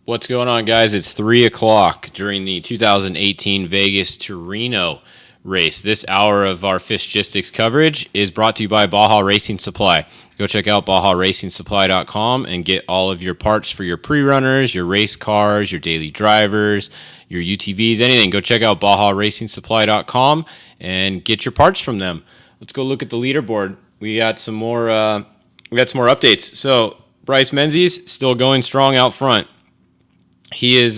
What's going on, guys? It's 3 o'clock during the 2018 Vegas to Reno race. This hour of our Fishgistics coverage is brought to you by Baja Racing Supply. Go check out BajaRacingSupply.com and get all of your parts for your pre-runners, your race cars, your daily drivers, your UTVs, anything. Go check out BajaRacingSupply.com and get your parts from them. Let's go look at the leaderboard. We got some more updates. So Bryce Menzies still going strong out front. He is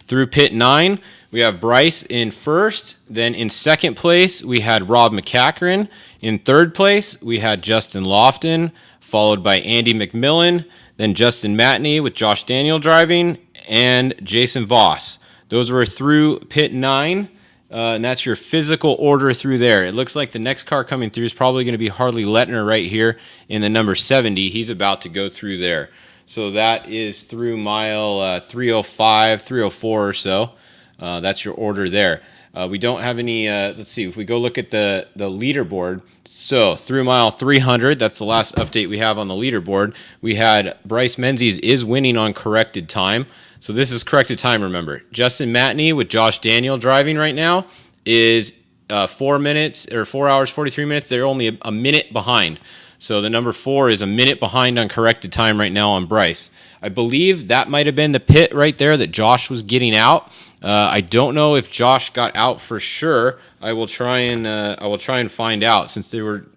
through pit 9. We have Bryce in first. Then in second place, we had Rob McCachran. In third place, we had Justin Lofton, followed by Andy McMillan, then Justin Matney with Josh Daniel driving, and Jason Voss. Those were through pit 9, and that's your physical order through there. It looks like the next car coming through is probably going to be Harley Lettner right here in the number 70. He's about to go through there. So that is through mile 305, 304 or so. That's your order there. We don't have any, let's see, if we go look at the leaderboard. So through mile 300, that's the last update we have on the leaderboard. We had Bryce Menzies is winning on corrected time. So this is corrected time, remember. Justin Matney with Josh Daniel driving right now is 4 minutes or 4 hours, 43 minutes. They're only a minute behind. So the number 4 is a minute behind on corrected time right now on Bryce. I believe that might have been the pit right there that Josh was getting out. I don't know if Josh got out for sure. I will try and find out since they were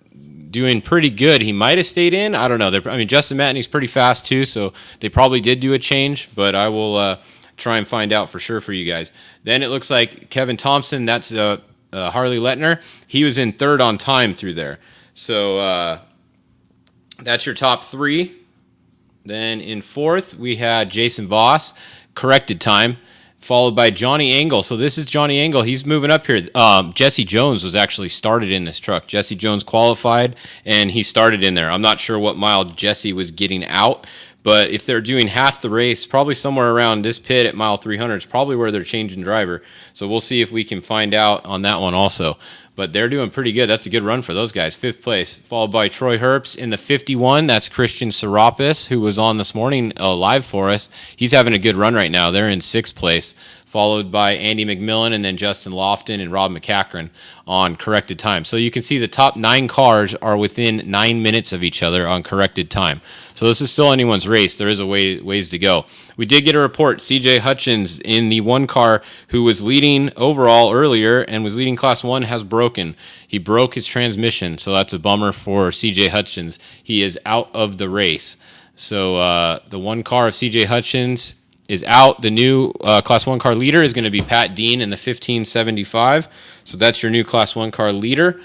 doing pretty good. He might have stayed in. I don't know. Justin Matney's pretty fast too, so they probably did do a change. But I will try and find out for sure for you guys. Then it looks like Kevin Thompson. That's Harley Lettner. He was in third on time through there. So. That's your top 3. Then in fourth, we had Jason Voss, corrected time, followed by Johnny Engel. So this is Johnny Engel. He's moving up here. Jesse Jones was actually started in this truck. Jesse Jones qualified, and he started in there. I'm not sure what mile Jesse was getting out, but if they're doing half the race, probably somewhere around this pit at mile 300 is probably where they're changing driver. So we'll see if we can find out on that one also. But they're doing pretty good. That's a good run for those guys. 5th place, followed by Troy Herbst in the 51. That's Christian Serapis, who was on this morning live for us. He's having a good run right now. They're in 6th place, followed by Andy McMillan and then Justin Lofton and Rob McCachran on corrected time. So you can see the top 9 cars are within 9 minutes of each other on corrected time. So this is still anyone's race. There is a ways to go. We did get a report. CJ Hutchins in the one car who was leading overall earlier and was leading Class 1 has broken. He broke his transmission, so that's a bummer for CJ Hutchins. He is out of the race. So the one car of CJ Hutchins is out. The new Class 1 car leader is going to be Pat Dean in the 1575. So that's your new Class 1 car leader.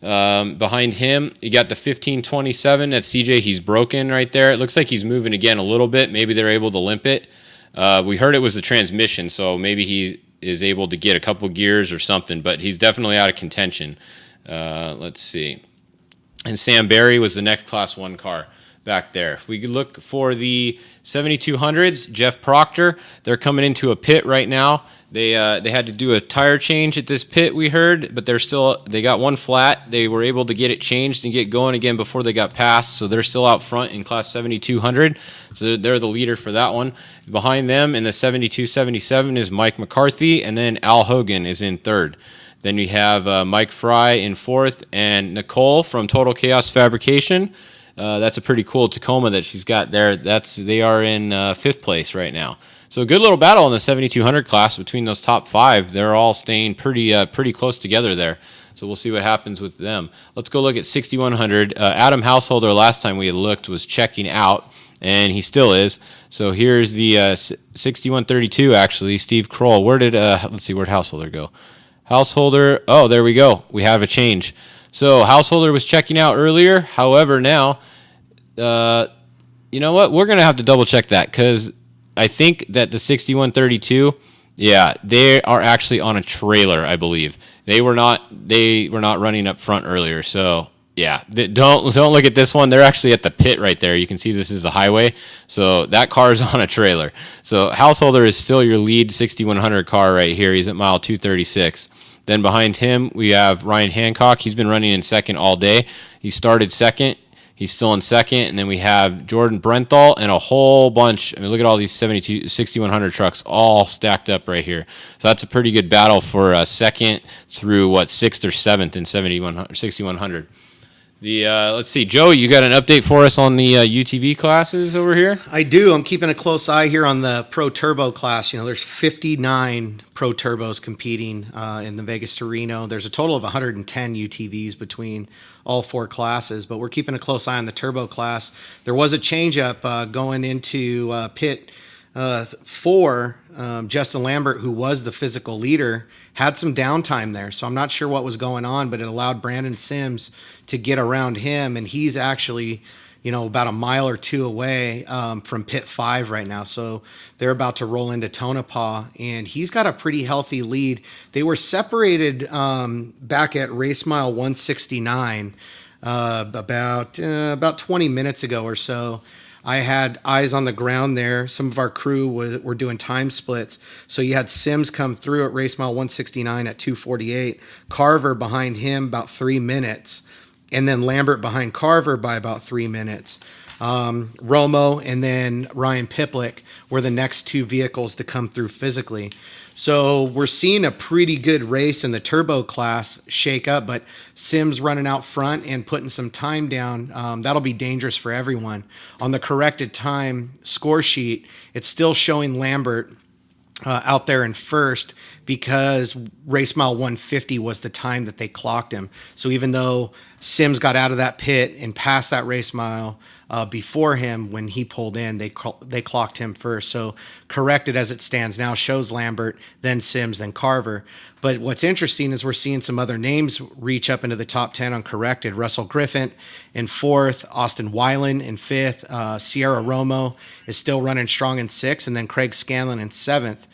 Behind him, you got the 1527. That's CJ. He's broken right there. It looks like he's moving again a little bit. Maybe they're able to limp it. We heard it was the transmission, so maybe he is able to get a couple gears or something, but he's definitely out of contention. Let's see. And Sam Barry was the next Class 1 car back there. If we could look for the 7200s, Jeff Proctor, they're coming into a pit right now. They had to do a tire change at this pit, we heard, but they got one flat. They were able to get it changed and get going again before they got passed, so they're still out front in Class 7200. So they're the leader for that one. Behind them in the 7277 is Mike McCarthy, and then Al Hogan is in third. Then we have Mike Fry in fourth, and Nicole from Total Chaos Fabrication. That's a pretty cool Tacoma that she's got there. They are in 5th place right now. So a good little battle in the 7200 class between those top 5. They're all staying pretty close together there. So we'll see what happens with them. Let's go look at 6100. Adam Householder, last time we had looked, was checking out, and he still is. So here's the 6132, actually, Steve Kroll. Let's see, where'd Householder go? Householder, oh, there we go. We have a change. So Householder was checking out earlier. However, now, you know what? We're going to have to double check that because I think that the 6132, yeah, they are actually on a trailer, I believe. They were not running up front earlier. So, yeah, don't look at this one. They're actually at the pit right there. You can see this is the highway. So that car is on a trailer. So Householder is still your lead 6100 car right here. He's at mile 236. Then behind him, we have Ryan Hancock. He's been running in second all day. He started second. He's still in second. And then we have Jordan Brenthal and a whole bunch. I mean, look at all these 6,100 trucks all stacked up right here. So that's a pretty good battle for second through, sixth or seventh in 6,100. Let's see, Joe, you got an update for us on the UTV classes over here? I do. I'm keeping a close eye here on the Pro Turbo class. There's 59 Pro Turbos competing in the Vegas to Reno. There's a total of 110 UTVs between all four classes, but we're keeping a close eye on the Turbo class. There was a change up going into pit 4. Justin Lambert, who was the physical leader, had some downtime there. So I'm not sure what was going on, but it allowed Brandon Sims to get around him. And he's actually, about a mile or two away from pit 5 right now. So they're about to roll into Tonopah, and he's got a pretty healthy lead. They were separated back at race mile 169 about 20 minutes ago or so. I had eyes on the ground there. Some of our crew were doing time splits. So you had Sims come through at race mile 169 at 2:48, Carver behind him about 3 minutes, and then Lambert behind Carver by about 3 minutes. Romo and then Ryan Piplick were the next two vehicles to come through physically. So we're seeing a pretty good race in the turbo class shake up, but Sims running out front and putting some time down. That'll be dangerous for everyone. On the corrected time score sheet, it's still showing Lambert out there in first because race mile 150 was the time that they clocked him. So even though Sims got out of that pit and passed that race mile before him, when he pulled in, they clocked him first. So corrected as it stands now shows Lambert, then Sims, then Carver. But what's interesting is we're seeing some other names reach up into the top 10 on corrected. Russell Griffin in 4th, Austin Weiland in 5th, Sierra Romo is still running strong in 6th, and then Craig Scanlon in 7th.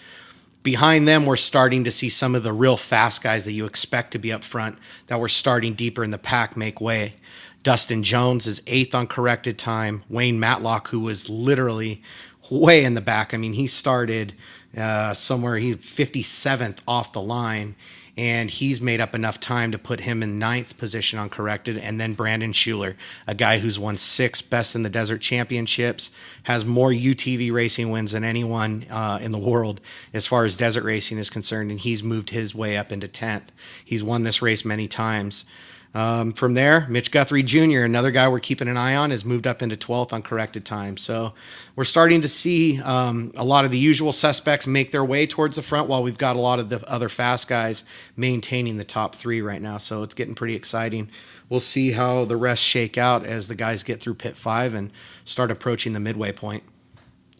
Behind them, we're starting to see some of the real fast guys that you expect to be up front that were starting deeper in the pack make way. Dustin Jones is 8th on corrected time. Wayne Matlock, who was literally way in the back. I mean, he started somewhere, he 57th off the line, and he's made up enough time to put him in 9th position on corrected. And then Brandon Schuler, a guy who's won 6 Best in the Desert championships, has more UTV racing wins than anyone in the world as far as desert racing is concerned, and he's moved his way up into 10th. He's won this race many times. From there, Mitch Guthrie Jr., another guy we're keeping an eye on, has moved up into 12th on corrected time. So we're starting to see a lot of the usual suspects make their way towards the front, while we've got a lot of the other fast guys maintaining the top 3 right now. So it's getting pretty exciting. We'll see how the rest shake out as the guys get through pit 5 and start approaching the midway point.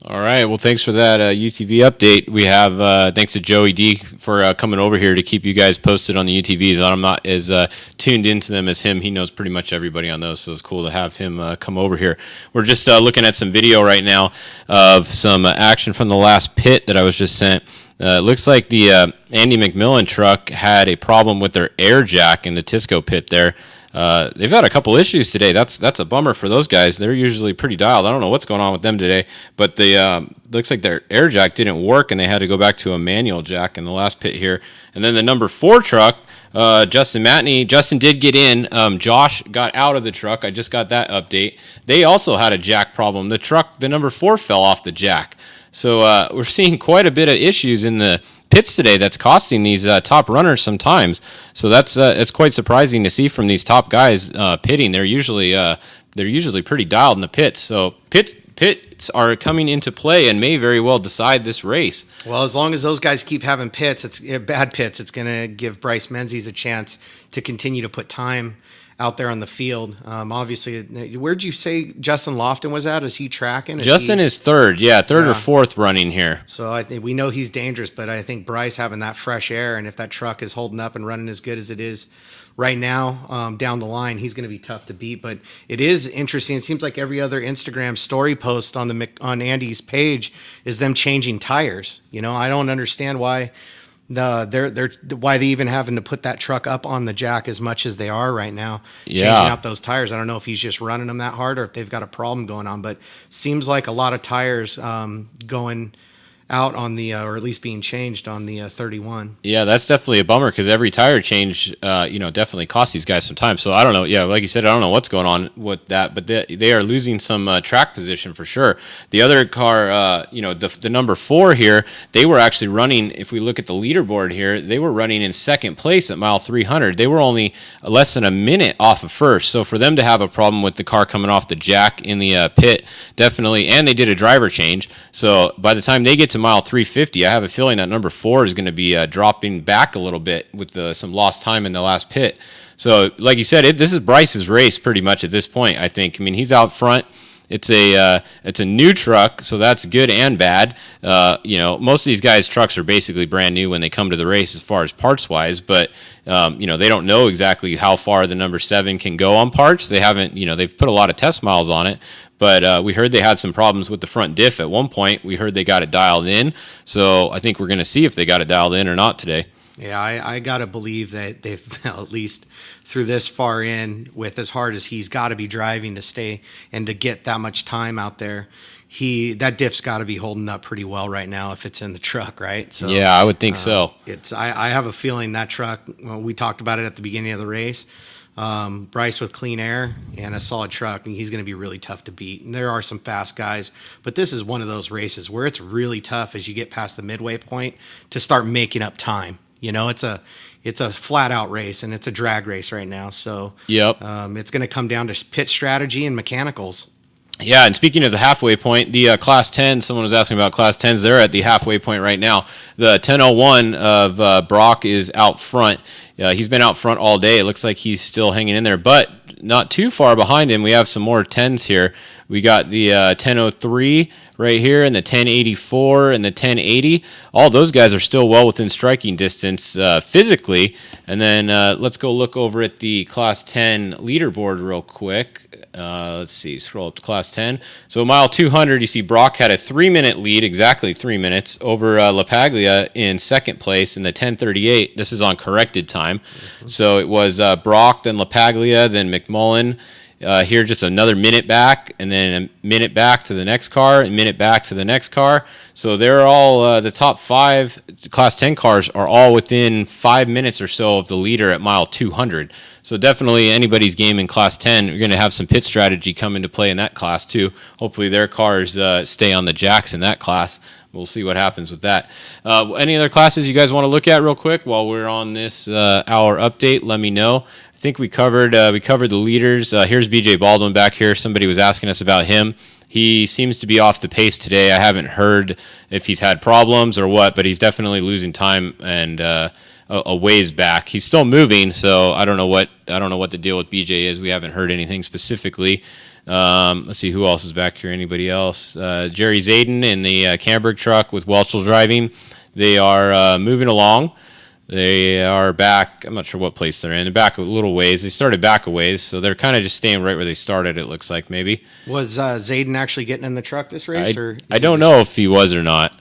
All right. Well, thanks for that UTV update. We have thanks to Joey D for coming over here to keep you guys posted on the UTVs. I'm not as tuned into them as him. He knows pretty much everybody on those, so it's cool to have him come over here. We're just looking at some video right now of some action from the last pit that I was just sent. It looks like the Andy McMillan truck had a problem with their air jack in the Tisco pit there. They've had a couple issues today. That's a bummer for those guys. They're usually pretty dialed. I don't know what's going on with them today, but they looks like their air jack didn't work, and they had to go back to a manual jack in the last pit here. And then the number 4 truck, Justin Matney. Justin did get in. Josh got out of the truck. I just got that update. They also had a jack problem. The number 4 fell off the jack. So we're seeing quite a bit of issues in the pits today that's costing these top runners sometimes. So that's it's quite surprising to see from these top guys pitting. They're usually pretty dialed in the pits. So pits are coming into play and may very well decide this race. Well, as long as those guys keep having bad pits, it's going to give Bryce Menzies a chance to continue to put time out there on the field. Obviously, where'd you say Justin Lofton was at? Is he tracking? Justin is third or fourth running here. So I think we know he's dangerous, but I think Bryce having that fresh air, and if that truck is holding up and running as good as it is right now down the line, he's going to be tough to beat. But it is interesting. It seems like every other Instagram story post on Andy's page is them changing tires. I don't understand why. Why they even having to put that truck up on the jack as much as they are right now, changing out those tires. I don't know if he's just running them that hard or if they've got a problem going on, but seems like a lot of tires going out on the, or at least being changed on the 31. Yeah, that's definitely a bummer because every tire change, definitely costs these guys some time. So I don't know. Yeah, like you said, I don't know what's going on with that, but they are losing some track position for sure. The other car, the number 4 here, they were actually running. If we look at the leaderboard here, they were running in second place at mile 300. They were only less than a minute off of first. So for them to have a problem with the car coming off the jack in the pit, definitely, and they did a driver change. So by the time they get to mile 350, I have a feeling that number 4 is going to be dropping back a little bit with some lost time in the last pit. So, like you said, this is Bryce's race pretty much at this point. I think. I mean, he's out front. It's a new truck, so that's good and bad. Most of these guys' trucks are basically brand new when they come to the race as far as parts wise, but they don't know exactly how far the number 7 can go on parts. They haven't, they've put a lot of test miles on it, but we heard they had some problems with the front diff at one point. We heard they got it dialed in, so I think we're going to see if they got it dialed in or not today. Yeah, I got to believe that they've, at least through this far in, with as hard as he's got to be driving to stay and to get that much time out there, that diff's got to be holding up pretty well right now if it's in the truck, right? So yeah, I would think so. I have a feeling that truck, well, we talked about it at the beginning of the race, Bryce with clean air and a solid truck, and he's going to be really tough to beat. And there are some fast guys, but this is one of those races where it's really tough as you get past the midway point to start making up time. It's a flat out race, and it's a drag race right now. So yep. It's going to come down to pit strategy and mechanicals. Yeah, and speaking of the halfway point, the Class 10, someone was asking about Class 10s. They're at the halfway point right now. The 1001 of Brock is out front. He's been out front all day. It looks like he's still hanging in there, but not too far behind him. We have some more 10s here. We got the 1003 right here, and the 1084 and the 1080. All those guys are still well within striking distance physically. And then let's go look over at the Class 10 leaderboard real quick. Let's see, scroll up to Class 10. So mile 200, you see Brock had a 3-minute lead, exactly 3 minutes, over LaPaglia in second place in the 10:38. This is on corrected time. Mm-hmm. So it was Brock, then LaPaglia, then McMullen. Here, just another minute back, and then a minute back to the next car, and a minute back to the next car. So they're all, the top 5 Class 10 cars are all within 5 minutes or so of the leader at mile 200. So definitely anybody's game in Class 10, you're going to have some pit strategy come into play in that class too. Hopefully their cars stay on the jacks in that class. We'll see what happens with that. Any other classes you guys want to look at real quick while we're on this hour update? Let me know. I think we covered the leaders. Here's BJ Baldwin back here. Somebody was asking us about him. He seems to be off the pace today. I haven't heard if he's had problems or what, but he's definitely losing time and a ways back. He's still moving, so I don't know what the deal with BJ is. We haven't heard anything specifically. Let's see who else is back here. Anybody else? Jerry Zayden in the Camberg truck with Welchel driving. They are moving along. They are back. I'm not sure what place they're in. They're back a little ways. They started back a ways, so they're kind of just staying right where they started, it looks like, maybe. Was Zayden actually getting in the truck this race? I don't know if he was or not.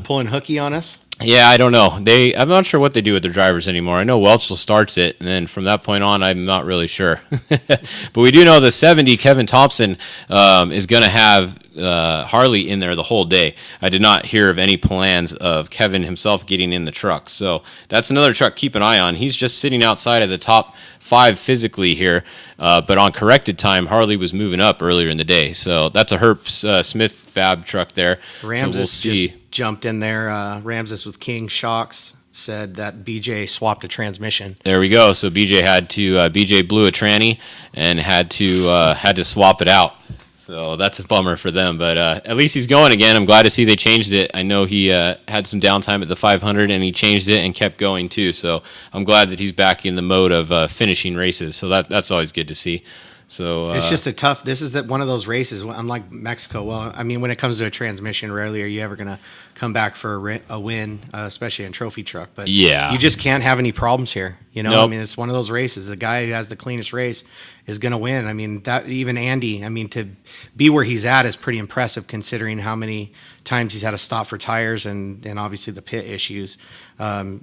Pulling hooky on us? Yeah, I don't know. I'm not sure what they do with their drivers anymore. I know Welchel starts it, and then from that point on, I'm not really sure. But we do know the 70, Kevin Thompson, is going to have Harley in there the whole day. I did not hear of any plans of Kevin himself getting in the truck. So that's another truck keep an eye on. He's just sitting outside of the top 5 physically here, but on corrected time, Harley was moving up earlier in the day. So that's a Herps Smith fab truck there. Ramses so we'll see. just jumped in there. Ramses with King Shocks said that BJ swapped a transmission. There we go. So BJ blew a tranny and had to swap it out. So that's a bummer for them, but at least he's going again. I'm glad to see they changed it. I know he had some downtime at the 500, and he changed it and kept going too. So I'm glad that he's back in the mode of finishing races. So that's always good to see. So it's just this is one of those races, unlike Mexico. Well, I mean, when it comes to a transmission, rarely are you ever going to come back for a win, especially in trophy truck. But yeah, you just can't have any problems here. Nope. I mean, it's one of those races. The guy who has the cleanest race is going to win. I mean, that even Andy, I mean, to be where he's at is pretty impressive considering how many times he's had to stop for tires and obviously the pit issues.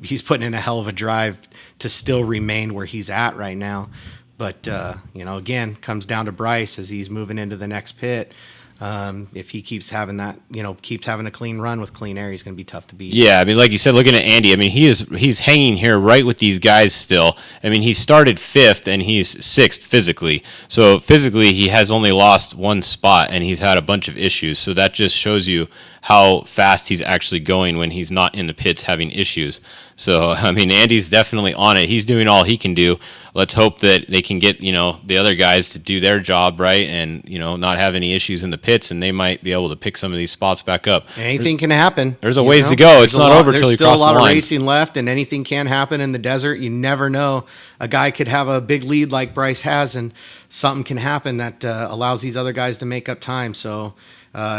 He's putting in a hell of a drive to still remain where he's at right now. But, again, comes down to Bryce as he's moving into the next pit. If he keeps having that, keeps having a clean run with clean air, he's going to be tough to beat. Yeah, I mean, like you said, looking at Andy, I mean, he's hanging here right with these guys still. I mean, he started 5th and he's 6th physically. So physically, he has only lost 1 spot and he's had a bunch of issues. So that just shows you how fast he's actually going when he's not in the pits having issues. So, I mean, Andy's definitely on it. He's doing all he can do. Let's hope that they can get, the other guys to do their job right and, not have any issues in the pits, and they might be able to pick some of these spots back up. Anything can happen. There's a ways to go. It's not over till you cross the line. There's still a lot of racing left, and anything can happen in the desert. You never know. A guy could have a big lead like Bryce has, and something can happen that allows these other guys to make up time. So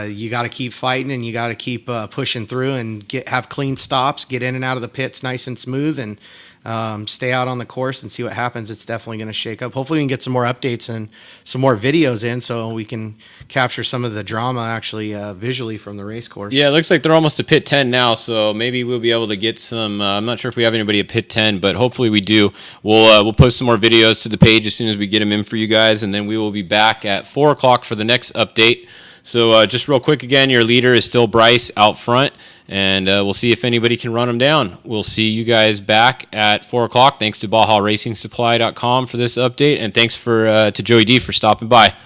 you got to keep fighting, and you got to keep pushing through and have clean stops, get in and out of the pits nice and smooth, and stay out on the course and see what happens. It's definitely going to shake up. Hopefully we can get some more updates and some more videos in so we can capture some of the drama actually visually from the race course. Yeah, it looks like they're almost to pit 10 now, so maybe we'll be able to get some. I'm not sure if we have anybody at pit 10, but hopefully we do. We'll post some more videos to the page as soon as we get them in for you guys, and then we will be back at 4 o'clock for the next update. So just real quick again, your leader is still Bryce out front, and we'll see if anybody can run him down. We'll see you guys back at 4 o'clock. Thanks to BajaRacingSupply.com for this update, and thanks to Joey D for stopping by.